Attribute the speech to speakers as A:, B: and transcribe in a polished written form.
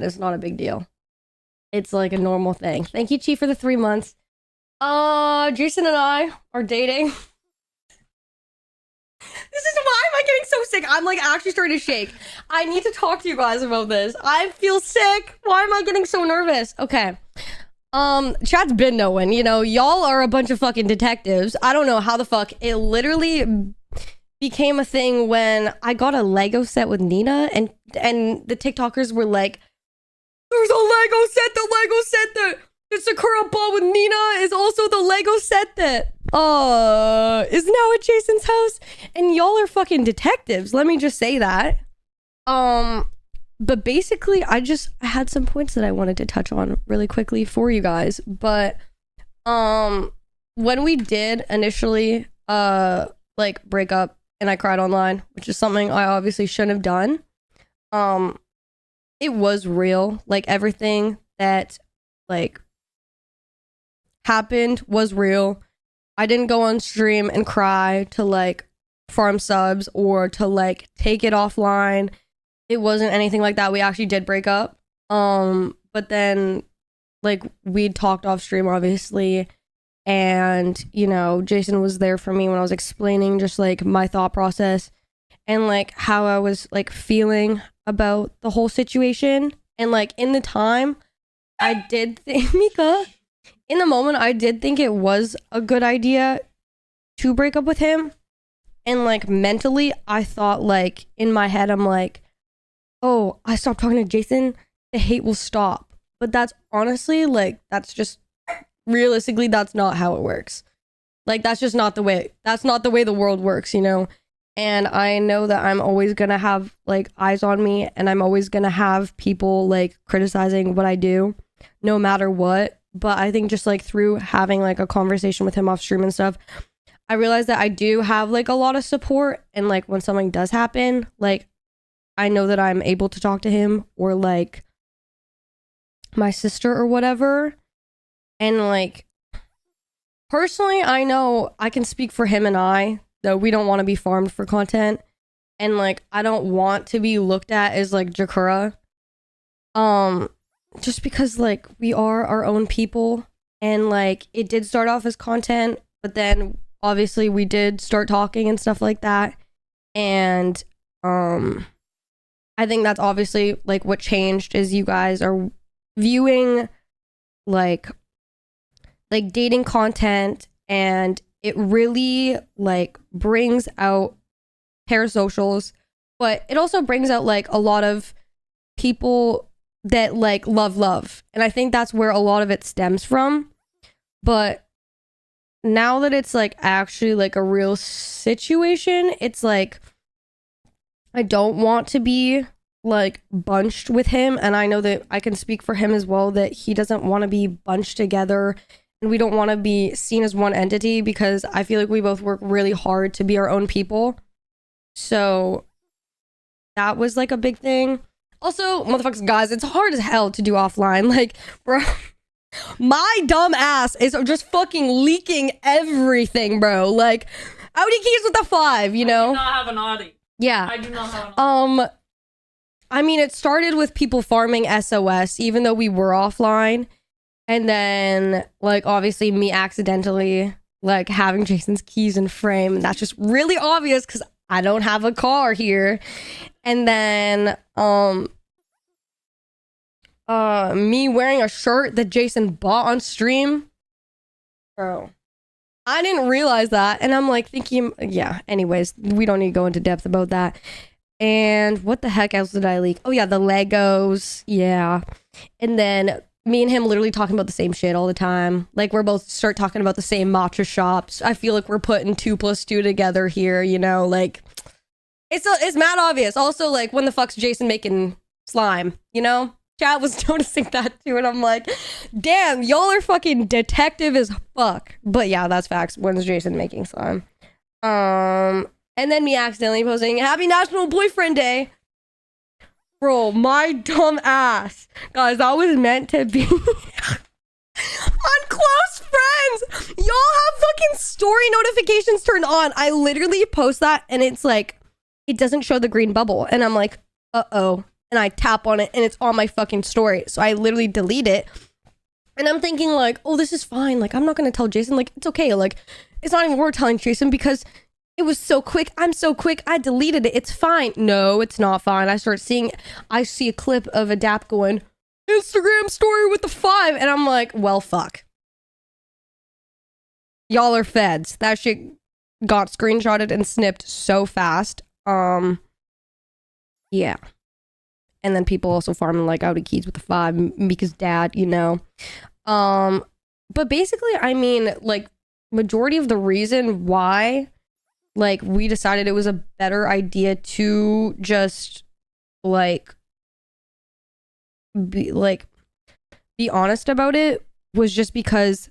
A: It's not a big deal. It's like a normal thing. Thank you, Chief, for the 3 months. Jason and I are dating. This is why am I getting so sick? I'm like actually starting to shake. I need to talk to you guys about this. I feel sick. Why am I getting so nervous? Okay. Chat's been knowing, you know, y'all are a bunch of fucking detectives. I don't know how the fuck it literally became a thing when I got a Lego set with Nina, and the TikTokers were like, there's a Lego set, the Sakura ball with Nina is also the Lego set that is now at Jason's house, and y'all are fucking detectives. Let me just say that. But basically, I had some points that I wanted to touch on really quickly for you guys. But when we did initially like break up and I cried online, which is something I obviously shouldn't have done, it was real. Like everything that like happened was real. I didn't go on stream and cry to like farm subs or to like take it offline. It wasn't anything like that. We actually did break up. But then like we talked off stream obviously, and you know, Jason was there for me when I was explaining just like my thought process and like how I was like feeling about the whole situation. And like in the time I did think Mika, in the moment I did think it was a good idea to break up with him. And like mentally I thought, like in my head I'm like, oh, I stopped talking to Jason, the hate will stop. But that's honestly like, that's just realistically, that's not how it works. Like that's just not the way, that's not the way the world works, you know? And I know that I'm always gonna have like eyes on me, and I'm always gonna have people like criticizing what I do no matter what. But I think just like through having like a conversation with him off stream and stuff, I realized that I do have like a lot of support. And like when something does happen, like I know that I'm able to talk to him or like my sister or whatever. And like personally, I know I can speak for him and I, though we don't want to be farmed for content. And like I don't want to be looked at as like Jakura. Just because like we are our own people, and like it did start off as content, but then obviously we did start talking and stuff like that. And I think that's obviously like what changed is you guys are viewing like dating content, and it really like brings out parasocials, but it also brings out like a lot of people that like love, and I think that's where a lot of it stems from. But now that it's like actually like a real situation, it's like I don't want to be like bunched with him, and I know that I can speak for him as well that he doesn't want to be bunched together, and we don't want to be seen as one entity, because I feel like we both work really hard to be our own people. So that was like a big thing. Also, motherfuckers, guys, it's hard as hell to do offline. Like, bro, my dumb ass is just fucking leaking everything, bro. Like, Audi keys with the 5, you know?
B: I do not have an Audi.
A: Yeah.
B: I do not have an Audi.
A: I mean, it started with people farming SOS, even though we were offline. And then, like, obviously me accidentally, like, having Jason's keys in frame. And that's just really obvious because I don't have a car here. And then, me wearing a shirt that Jason bought on stream. Bro, I didn't realize that. And I'm like thinking, yeah, anyways, we don't need to go into depth about that. And what the heck else did I leak? Oh yeah, the Legos. Yeah. And then me and him literally talking about the same shit all the time. Like we're both start talking about the same matcha shops. I feel like we're putting 2 + 2 together here, you know, like it's mad obvious. Also, like, when the fuck's Jason making slime, you know? Chat was noticing that too, and I'm like, damn, y'all are fucking detective as fuck. But yeah, that's facts. When's Jason making slime? And then me accidentally posting Happy National Boyfriend Day. Bro, my dumb ass. Guys, that was meant to be on Close Friends. Y'all have fucking story notifications turned on. I literally post that and it's like, it doesn't show the green bubble. And I'm like, uh-oh. and I tap on it and it's on my fucking story. So I literally delete it. And I'm thinking like, oh, this is fine. Like, I'm not going to tell Jason. Like, it's okay. Like, it's not even worth telling Jason because it was so quick. I'm so quick. I deleted it. It's fine. No, it's not fine. I see a clip of a dap going, Instagram story with the 5. And I'm like, well, fuck. Y'all are feds. That shit got screenshotted and snipped so fast. Yeah. And then people also farming like Audi keys with the 5 because dad, you know. But basically, I mean, like, majority of the reason why, like, we decided it was a better idea to just, like, be honest about it was just because